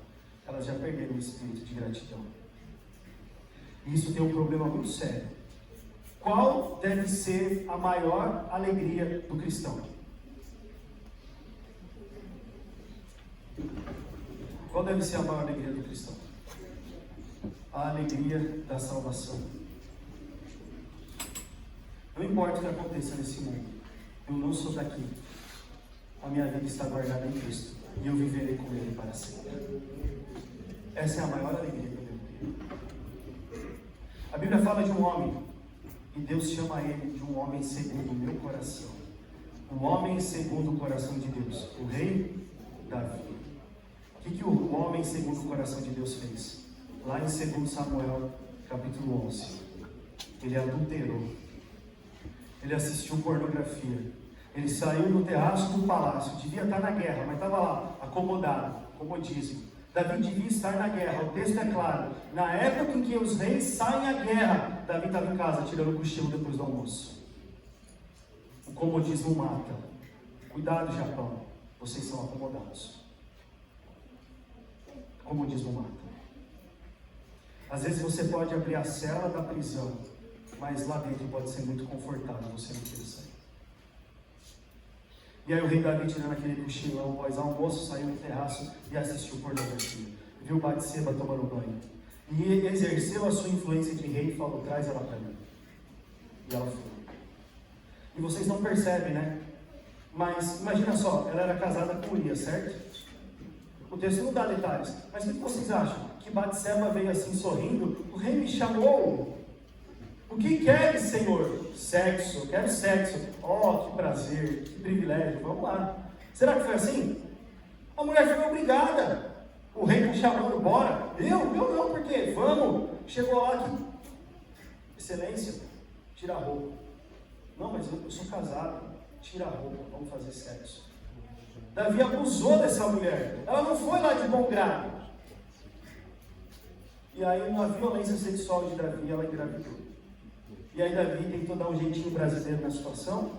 A: Elas já perderam o espírito de gratidão. E isso tem um problema muito sério. Qual deve ser a maior alegria do cristão? Qual deve ser a maior alegria do cristão? A alegria da salvação. Não importa o que aconteça nesse mundo, eu não sou daqui. A minha vida está guardada em Cristo e eu viverei com Ele para sempre. Essa é a maior alegria que eu devo ter. A Bíblia fala de um homem e Deus chama ele de um homem segundo o meu coração. Um homem segundo o coração de Deus, o rei Davi. O que o homem segundo o coração de Deus fez? Lá em 2 Samuel, capítulo 11. Ele adulterou. Ele assistiu pornografia. Ele saiu no terraço do palácio. Devia estar na guerra, mas estava lá, acomodado, comodíssimo. Davi devia estar na guerra, o texto é claro. Na época em que os reis saem à guerra, Davi estava em casa, tirando o cochilo depois do almoço. O comodismo mata. Cuidado, Japão, vocês são acomodados. O comodismo mata. Às vezes você pode abrir a cela da prisão, mas lá dentro pode ser muito confortável, você não quer sair. E aí o rei Davi, tirando aquele cochilão após almoço, saiu no terraço e assistiu pornografia. Viu Batseba tomando banho. E exerceu a sua influência de rei e falou: traz ela para mim. E ela foi. E vocês não percebem, né? Mas imagina só, ela era casada com Urias, certo? O texto não dá detalhes. Mas o que vocês acham? Que Batseba veio assim sorrindo? O rei me chamou. O que queres, Senhor? Sexo, eu quero sexo. Oh, que prazer, que privilégio, vamos lá. Será que foi assim? A mulher foi obrigada. O rei me chamando, bora. Eu não, por quê? Vamos. Chegou lá aqui. Excelência, tira a roupa. Não, mas eu sou casado. Tira a roupa, vamos fazer sexo. Davi abusou dessa mulher. Ela não foi lá de bom grado. E aí, na violência sexual de Davi, ela engravidou. E aí Davi tentou dar um jeitinho brasileiro na situação,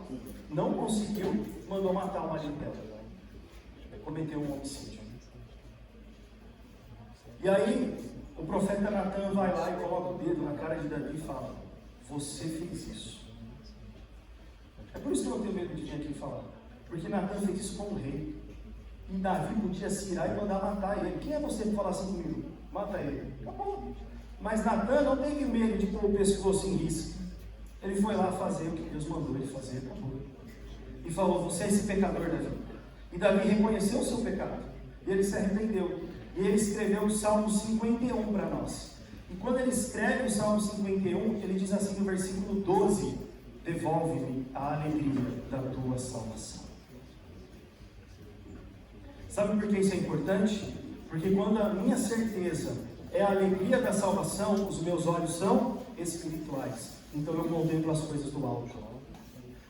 A: não conseguiu, mandou matar o marido dela. Cometeu um homicídio. E aí, o profeta Natan vai lá e coloca o dedo na cara de Davi e fala: você fez isso. É por isso que eu não tenho medo de vir aqui falar. Porque Natan fez isso com o rei. E Davi podia se irar e mandar matar ele. Quem é você para falar assim comigo? Mata ele. Acabou. Mas Natan não teve medo de pôr o pescoço em risco. Ele foi lá fazer o que Deus mandou ele fazer, acabou. E falou: você é esse pecador, Davi. E Davi reconheceu o seu pecado. E ele se arrependeu. E ele escreveu o Salmo 51 para nós. E quando ele escreve o Salmo 51, ele diz assim no versículo 12: devolve-me a alegria da tua salvação. Sabe por que isso é importante? Porque quando a minha certeza é a alegria da salvação, os meus olhos são espirituais. Então eu contemplo as coisas do alto.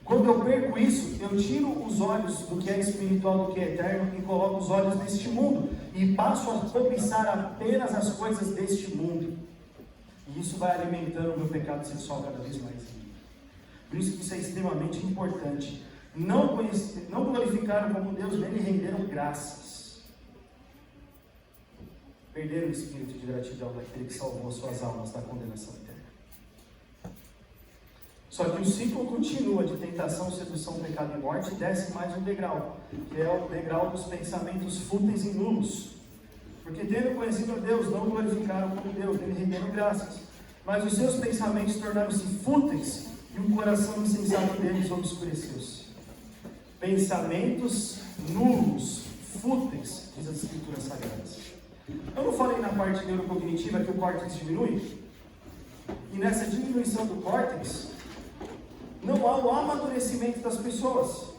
A: Quando eu perco isso, eu tiro os olhos do que é espiritual, do que é eterno, e coloco os olhos neste mundo. E passo a cobiçar apenas as coisas deste mundo. E isso vai alimentando o meu pecado sexual cada vez mais. Por isso que isso é extremamente importante. Não glorificaram como Deus, nem lhe renderam graças. Perderam o espírito de gratidão daquele que salvou as suas almas da condenação eterna. Só que o ciclo continua de tentação, sedução, pecado e morte, e desce mais um degrau, que é o degrau dos pensamentos fúteis e nulos. Porque tendo conhecido a Deus, não glorificaram como Deus, nem renderam graças. Mas os seus pensamentos tornaram-se fúteis, e o coração insensato deles obscureceu-se. Pensamentos nulos, fúteis, diz as Escrituras Sagradas. Eu não falei na parte neurocognitiva que o córtex diminui? E nessa diminuição do córtex, não há o amadurecimento das pessoas.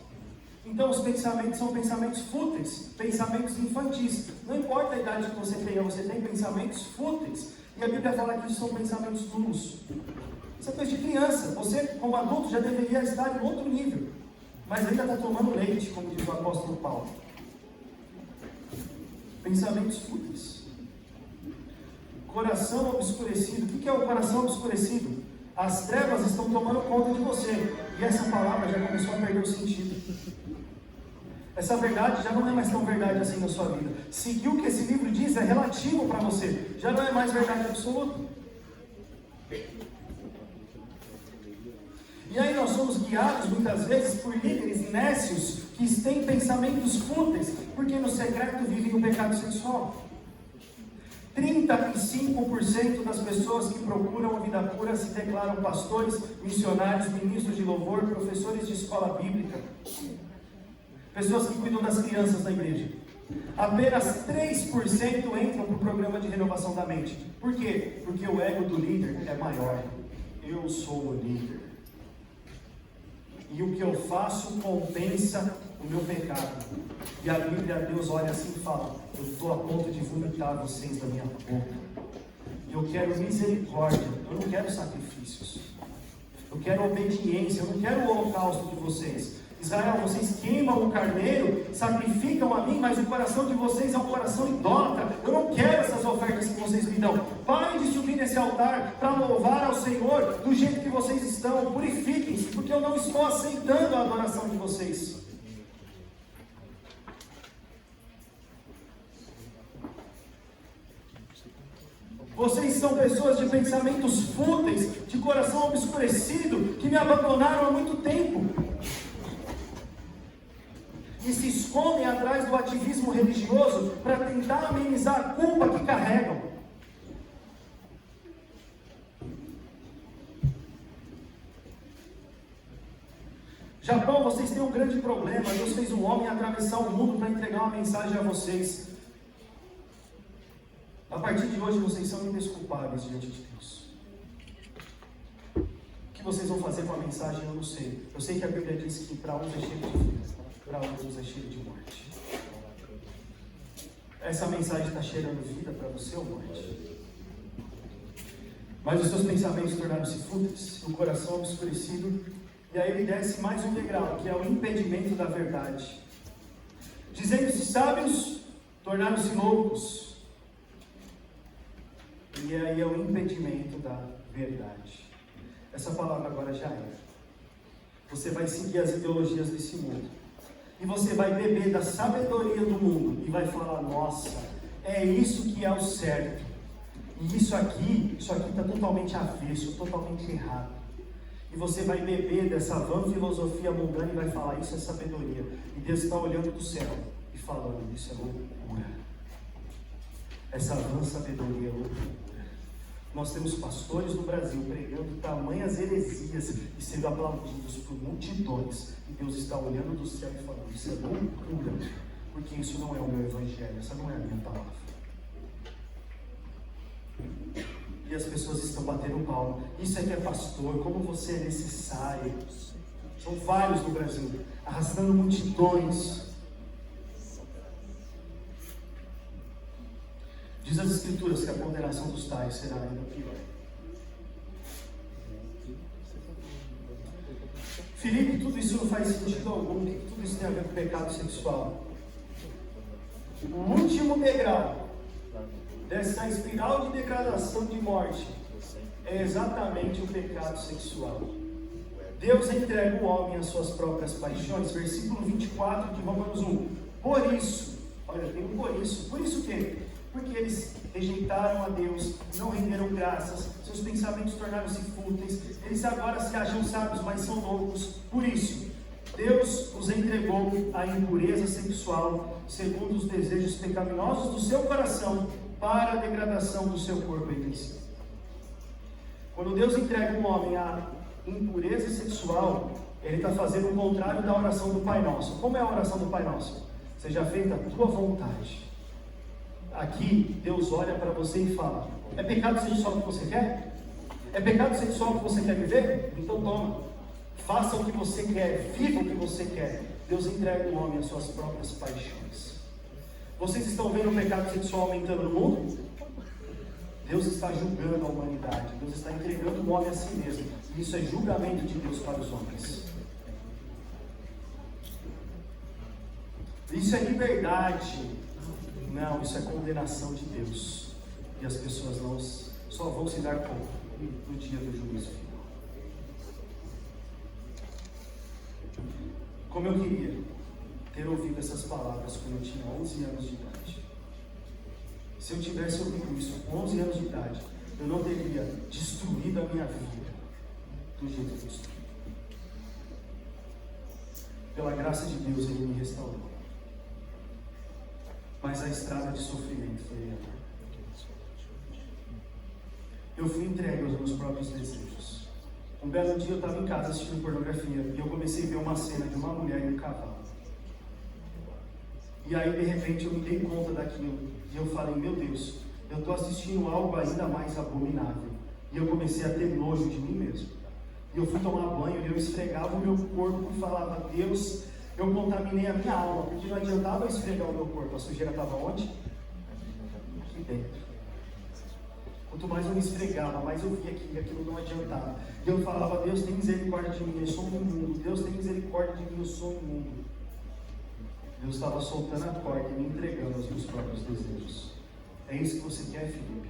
A: Então os pensamentos são pensamentos fúteis, pensamentos infantis. Não importa a idade que você tem pensamentos fúteis. E a Bíblia fala que isso são pensamentos nulos. Isso é coisa de criança. Você, como adulto, já deveria estar em outro nível. Mas ainda está tomando leite, como diz o apóstolo Paulo. Pensamentos fúteis. Coração obscurecido. O que é o coração obscurecido? As trevas estão tomando conta de você. E essa palavra já começou a perder o sentido. Essa verdade já não é mais tão verdade assim na sua vida. Seguir o que esse livro diz é relativo para você. Já não é mais verdade absoluta. E aí nós somos guiados muitas vezes por líderes nécios que têm pensamentos fúteis, porque no secreto vivem o pecado sexual. 35% das pessoas que procuram a vida pura se declaram pastores, missionários, ministros de louvor, professores de escola bíblica, pessoas que cuidam das crianças da igreja. Apenas 3% entram para o programa de renovação da mente. Por quê? Porque o ego do líder é maior. Eu sou o líder. E o que eu faço compensa o meu pecado. E a Bíblia, Deus olha assim e fala: eu estou a ponto de vomitar vocês da minha boca. E eu quero misericórdia, eu não quero sacrifícios. Eu quero obediência, eu não quero o holocausto de vocês. Israel, vocês queimam o carneiro, sacrificam a mim, mas o coração de vocês é um coração idólatra. Eu não quero essas ofertas que vocês me dão. Parem de subir nesse altar para louvar ao Senhor do jeito que vocês estão. Purifiquem-se, porque eu não estou aceitando a adoração de vocês. Vocês são pessoas de pensamentos fúteis, de coração obscurecido, que me abandonaram há muito tempo. E se escondem atrás do ativismo religioso para tentar amenizar a culpa que carregam. Japão, vocês têm um grande problema. Deus fez um homem atravessar o mundo para entregar uma mensagem a vocês. A partir de hoje vocês são indesculpáveis diante de Deus. O que vocês vão fazer com a mensagem eu não sei. Eu sei que a Bíblia diz que para uns é cheio de vida, para outros é cheio de morte. Essa mensagem está cheirando vida para você ou morte? Mas os seus pensamentos tornaram-se fúteis, o coração obscurecido, e aí ele desce mais um degrau, que é o impedimento da verdade. Dizendo-se sábios, tornaram-se loucos. E aí é o impedimento da verdade. Essa palavra agora já é. Você vai seguir as ideologias desse mundo. E você vai beber da sabedoria do mundo. E vai falar: nossa, é isso que é o certo. E isso aqui está totalmente avesso, totalmente errado. E você vai beber dessa vã filosofia mundana e vai falar: isso é sabedoria. E Deus está olhando do céu e falando: isso é loucura. Essa vã sabedoria é loucura. Nós temos pastores no Brasil pregando tamanhas heresias e sendo aplaudidos por multidões. E Deus está olhando do céu e falando: isso é loucura, porque isso não é o meu evangelho, essa não é a minha palavra. E as pessoas estão batendo palma. Isso é que é pastor, como você é necessário. São vários no Brasil, arrastando multidões. Diz as Escrituras que a condenação dos tais será ainda pior. Filipe, tudo isso não faz sentido algum. O que tudo isso tem a ver com pecado sexual? O último degrau dessa espiral de degradação de morte é exatamente o pecado sexual. Deus entrega o homem às suas próprias paixões. Versículo 24 de Romanos 1. Por isso, olha, tem um por isso. Por isso o quê? Porque eles rejeitaram a Deus, não renderam graças, seus pensamentos tornaram-se fúteis, eles agora se acham sábios, mas são loucos. Por isso, Deus os entregou à impureza sexual, segundo os desejos pecaminosos do seu coração, para a degradação do seu corpo em si. Quando Deus entrega um homem à impureza sexual, Ele está fazendo o contrário da oração do Pai Nosso. Como é a oração do Pai Nosso? Seja feita a tua vontade. Aqui, Deus olha para você e fala: é pecado sexual que você quer? É pecado sexual que você quer viver? Então toma, faça o que você quer, viva o que você quer. Deus entrega o homem às suas próprias paixões. Vocês estão vendo o pecado sexual aumentando no mundo? Deus está julgando a humanidade, Deus está entregando o homem a si mesmo. Isso é julgamento de Deus para os homens. Isso é liberdade. Não, isso é condenação de Deus. E as pessoas só vão se dar conta no dia do juízo final. Como eu queria ter ouvido essas palavras quando eu tinha 11 anos de idade. Se eu tivesse ouvido isso com 11 anos de idade, eu não teria destruído a minha vida do jeito que eu destruí. Pela graça de Deus, Ele me restaurou. Mas a estrada de sofrimento foi enorme. Eu fui entregue aos meus próprios desejos. Um belo dia eu estava em casa assistindo pornografia e eu comecei a ver uma cena de uma mulher e um cavalo. E aí de repente eu me dei conta daquilo e eu falei: meu Deus, eu estou assistindo algo ainda mais abominável. E eu comecei a ter nojo de mim mesmo. E eu fui tomar banho e eu esfregava o meu corpo e falava: Deus, eu contaminei a minha alma, porque não adiantava esfregar o meu corpo, a sujeira estava onde? Aqui dentro. Quanto mais eu me esfregava, mais eu via que aquilo não adiantava. E eu falava: Deus, tem misericórdia de mim, eu sou um imundo. Deus, tem misericórdia de mim, eu sou um imundo. Deus estava soltando a corda e me entregando aos meus próprios desejos. É isso que você quer, Felipe?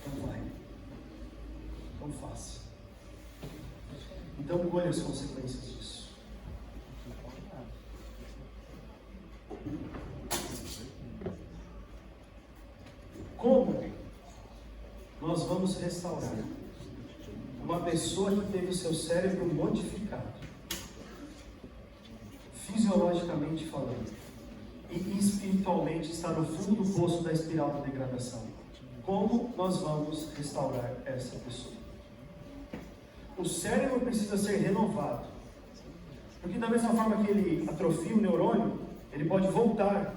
A: Então vai. Então faça. Então colhe as consequências disso. Como nós vamos restaurar uma pessoa que teve o seu cérebro modificado, fisiologicamente falando, e espiritualmente está no fundo do poço da espiral da degradação? Como nós vamos restaurar essa pessoa? O cérebro precisa ser renovado, porque da mesma forma que ele atrofia o neurônio, ele pode voltar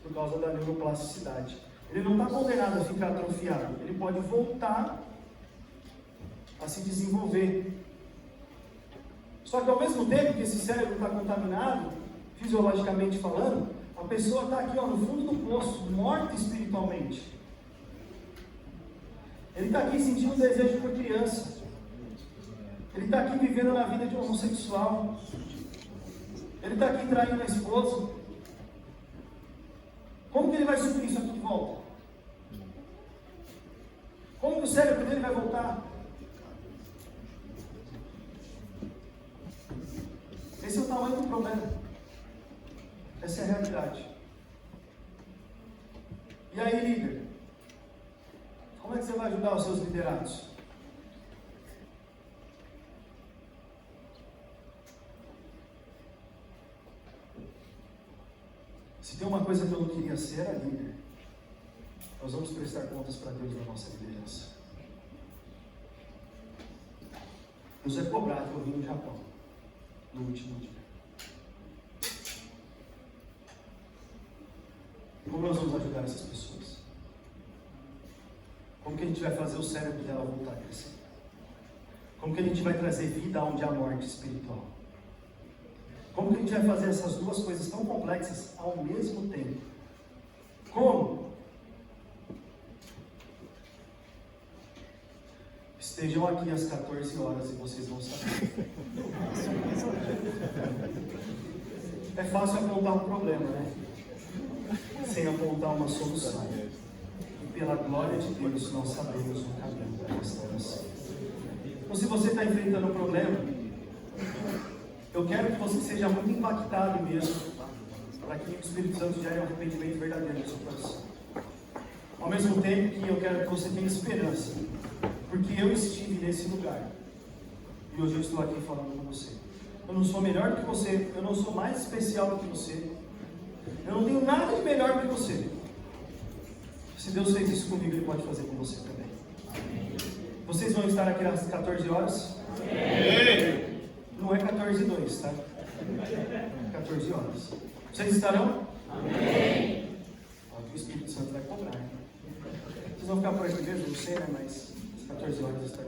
A: por causa da neuroplasticidade. Ele não está condenado a ficar atrofiado, ele pode voltar a se desenvolver. Só que ao mesmo tempo que esse cérebro está contaminado, fisiologicamente falando, a pessoa está aqui no fundo do poço, morta espiritualmente. Ele está aqui sentindo um desejo por criança. Ele está aqui vivendo na vida de um homossexual. Ele está aqui traindo a esposa. Como que ele vai suprir isso aqui de volta? Como que o cérebro dele vai voltar? Esse é o tamanho do problema. Essa é a realidade. E aí, líder? Como é que você vai ajudar os seus liderados? Se tem uma coisa que eu não queria ser, era líder. Nós vamos prestar contas para Deus na nossa liderança. Deus é cobrado que eu vim no Japão no último dia. Como nós vamos ajudar essas pessoas? Como que a gente vai fazer o cérebro dela voltar a crescer? Como que a gente vai trazer vida onde há morte espiritual? Como que a gente vai fazer essas duas coisas tão complexas ao mesmo tempo? Como? Estejam aqui às 14 horas e vocês vão saber. É fácil apontar um problema, né? Sem apontar uma solução. E pela glória de Deus, nós sabemos o caminho da restauração. Então, se você está enfrentando um problema, eu quero que você seja muito impactado mesmo para que o Espírito Santo gere um arrependimento verdadeiro no seu coração. Ao mesmo tempo que eu quero que você tenha esperança, porque eu estive nesse lugar e hoje eu estou aqui falando com você. Eu não sou melhor do que você, eu não sou mais especial do que você, eu não tenho nada de melhor do que você. Se Deus fez isso comigo, Ele pode fazer com você também. Vocês vão estar aqui às 14 horas? Amém. Não é 14h02, tá? 14 horas. Vocês estarão? Amém. O Espírito Santo vai cobrar. Vocês vão ficar por aqui mesmo? Não sei, né? Mas às 14 horas estarão.